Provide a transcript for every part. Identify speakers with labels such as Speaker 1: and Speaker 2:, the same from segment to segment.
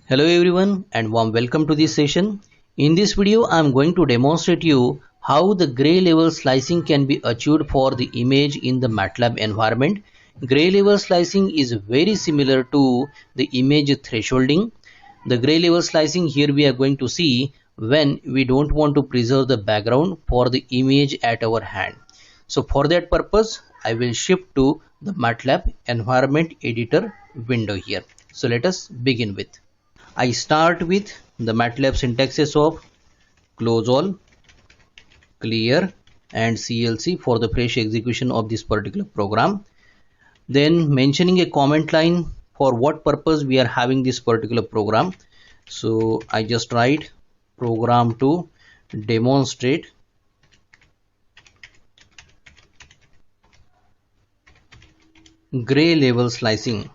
Speaker 1: Hello everyone and warm welcome to this session. In this video I am going to demonstrate you how the gray level slicing can be achieved for the image in the MATLAB environment. Gray level slicing is very similar to the image thresholding. The gray level slicing here we are going to see when we don't want to preserve the background for the image at our hand. So for that purpose I will shift to the MATLAB environment editor window here. So let us begin with. I start with the MATLAB syntaxes of close all, clear and CLC for the fresh execution of this particular program. Then mentioning a comment line for what purpose we are having this particular program. So I just write program to demonstrate gray level slicing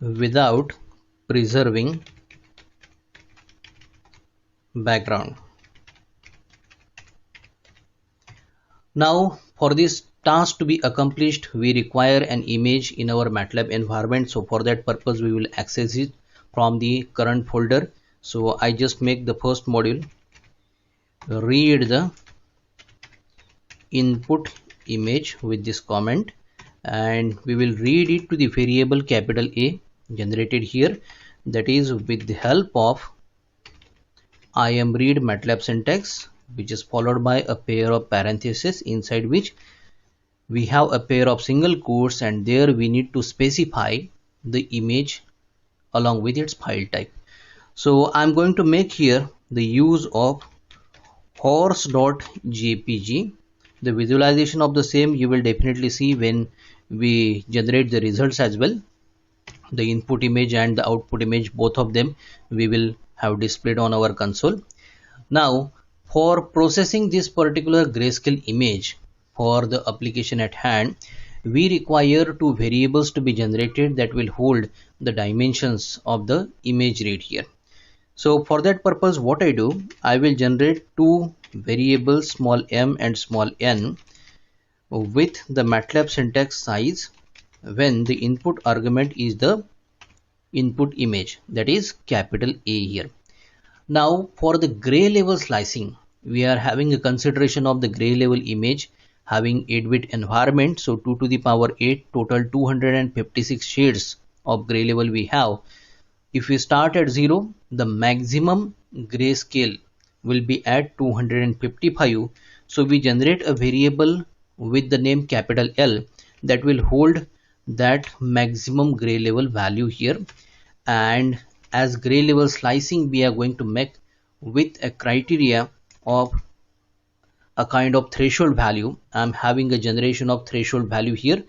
Speaker 1: without preserving background. Now for this task to be accomplished we require an image in our MATLAB environment. So for that purpose we will access it from the current folder. So I just make the first module read the input image with this comment, and we will read it to the variable capital A generated here, that is with the help of imread MATLAB syntax, which is followed by a pair of parentheses inside which we have a pair of single quotes, and there we need to specify the image along with its file type. So I'm going to make here the use of horse.jpg. The visualization of the same you will definitely see when we generate the results as well. The input image and the output image, both of them we will have displayed on our console. Now for processing this particular grayscale image for the application at hand, we require two variables to be generated that will hold the dimensions of the image read here. So for that purpose what I do, I will generate two variables small m and small n with the MATLAB syntax size when the input argument is the input image, that is capital A here. Now for the gray level slicing we are having a consideration of the gray level image having 8-bit environment. So 2 to the power 8, total 256 shades of gray level we have. If we start at 0, the maximum grayscale will be at 255. So we generate a variable with the name capital L that will hold that maximum gray level value here. And as gray level slicing we are going to make with a criteria of a kind of threshold value. I'm having a generation of threshold value here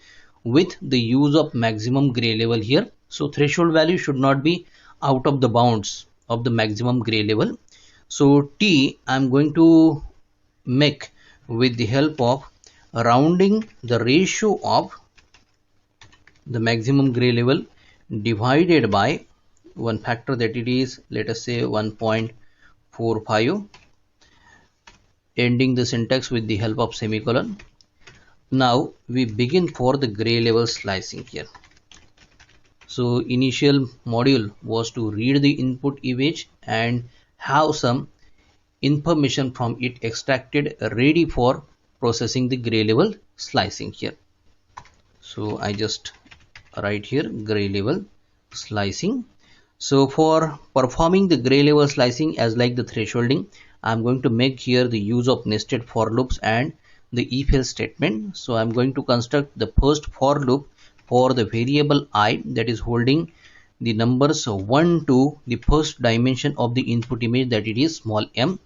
Speaker 1: with the use of maximum gray level here. So threshold value should not be out of the bounds of the maximum gray level. So T I'm going to make with the help of rounding the ratio of the maximum gray level divided by one factor, that it is, let us say, 1.45, ending the syntax with the help of semicolon. Now we begin for the gray level slicing here. So initial module was to read the input image and have some information from it extracted ready for processing the gray level slicing here. So I just write here gray level slicing. So for performing the gray level slicing as like the thresholding, I'm going to make here the use of nested for loops and the if else statement. So I'm going to construct the first for loop for the variable I, that is holding the numbers 1 to the first dimension of the input image, that it is small m,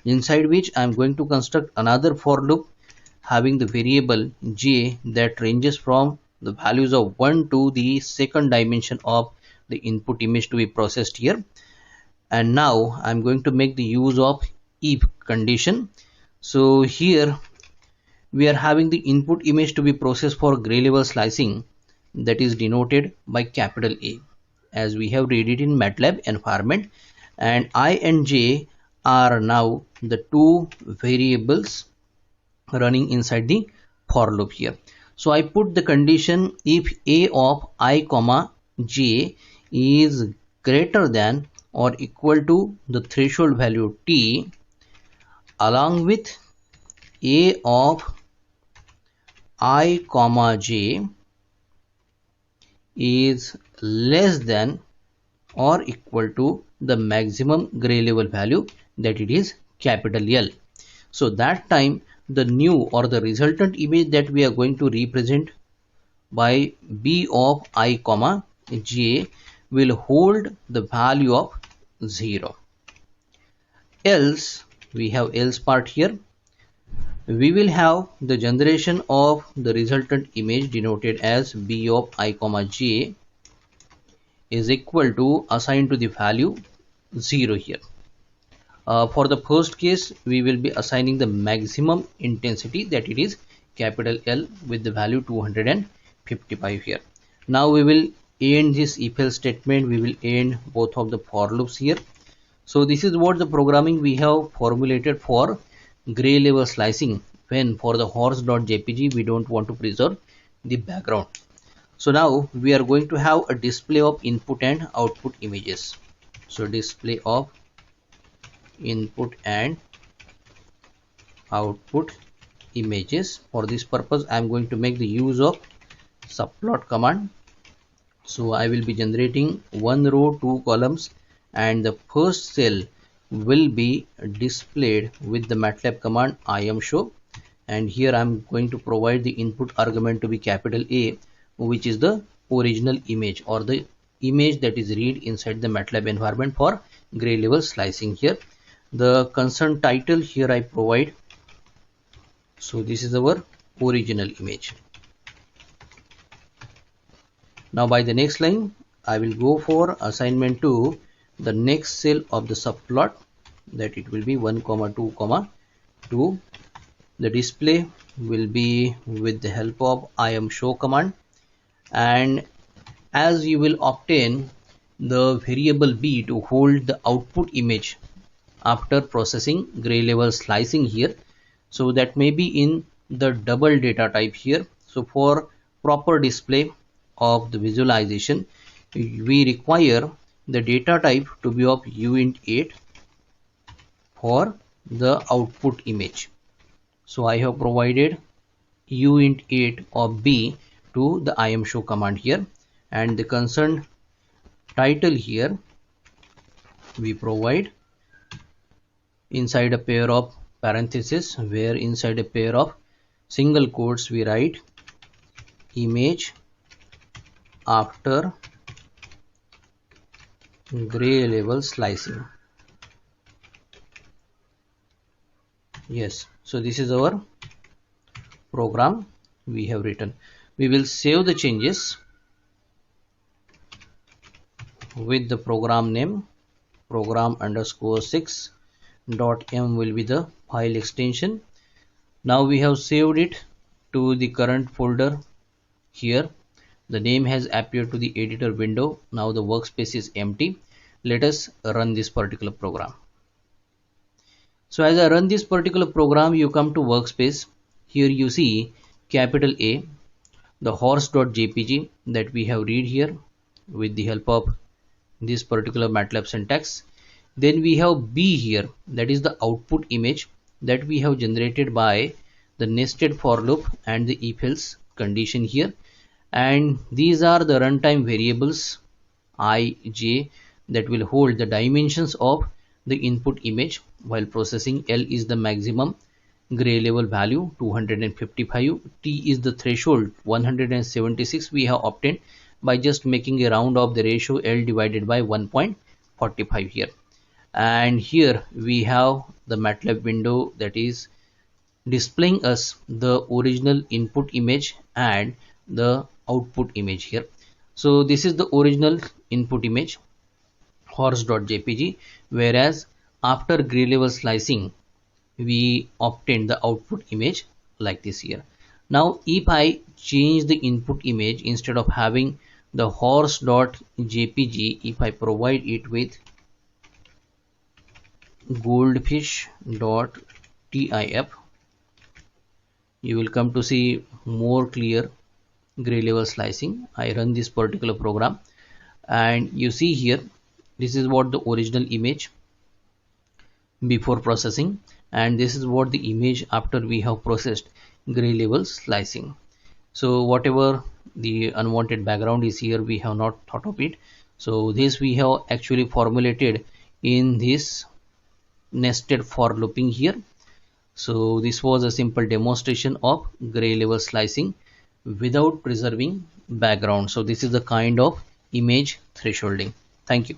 Speaker 1: inside which I'm going to construct another for loop having the variable j that ranges from the values of 1 to the second dimension of the input image to be processed here. And now I'm going to make the use of if condition. So here we are having the input image to be processed for gray level slicing, that is denoted by capital A, as we have read it in MATLAB environment, and I and j are now the two variables running inside the for loop here. So I put the condition if a of I comma j is greater than or equal to the threshold value t, along with a of I comma j is less than or equal to the maximum gray level value, that it is capital L. So that time the new or the resultant image that we are going to represent by b of I comma j will hold the value of 0. Else, we have else part here, we will have the generation of the resultant image denoted as b of I comma j is equal to assigned to the value 0 here. For the first case, we will be assigning the maximum intensity, that it is capital L, with the value 255 here. Now we will end this if else statement. We will end both of the for loops here. So this is what the programming we have formulated for gray level slicing, when for the horse.jpg we don't want to preserve the background. So now we are going to have a display of input and output images. So display of input and output images. For this purpose I am going to make the use of subplot command. So I will be generating one row, two columns, and the first cell will be displayed with the MATLAB command IMShow, and here I am going to provide the input argument to be capital A, which is the original image or the image that is read inside the MATLAB environment for gray level slicing here. The concern title here I provide. So this is our original image. Now by the next line I will go for assignment to the next cell of the subplot, that it will be 1 comma 2 comma 2. The display will be with the help of IMShow command, and as you will obtain the variable b to hold the output image after processing gray level slicing here, so that may be in the double data type here. So for proper display of the visualization, we require the data type to be of uint8 for the output image. So I have provided uint8 of b to the IMShow command here, and the concerned title here we provide inside a pair of parentheses, where inside a pair of single quotes we write image after gray level slicing. Yes, so this is our program we have written. We will save the changes with the program name. Program underscore 6.m will be the file extension. Now we have saved it to the current folder here. The name has appeared to the editor window. Now the workspace is empty. Let us run this particular program. So as I run this particular program, you come to workspace. Here you see capital A, the horse.jpg that we have read here with the help of this particular MATLAB syntax. Then we have B here, that is the output image that we have generated by the nested for loop and the if else condition here. And these are the runtime variables I, j that will hold the dimensions of the input image while processing. L is the maximum gray level value 255, T is the threshold 176 we have obtained by just making a round of the ratio L divided by 1.45 here. And here we have the MATLAB window that is displaying us the original input image and the output image here. So this is the original input image horse.jpg, whereas after gray level slicing we obtained the output image like this here. Now if I change the input image, instead of having the horse.jpg, if I provide it with goldfish.tif, you will come to see more clear gray level slicing. I run this particular program, and you see here, this is what the original image before processing, and this is what the image after we have processed gray level slicing. So whatever the unwanted background is here, we have not thought of it. So this we have actually formulated in this nested for looping here. So this was a simple demonstration of gray level slicing without preserving background. So this is the kind of image thresholding. Thank you.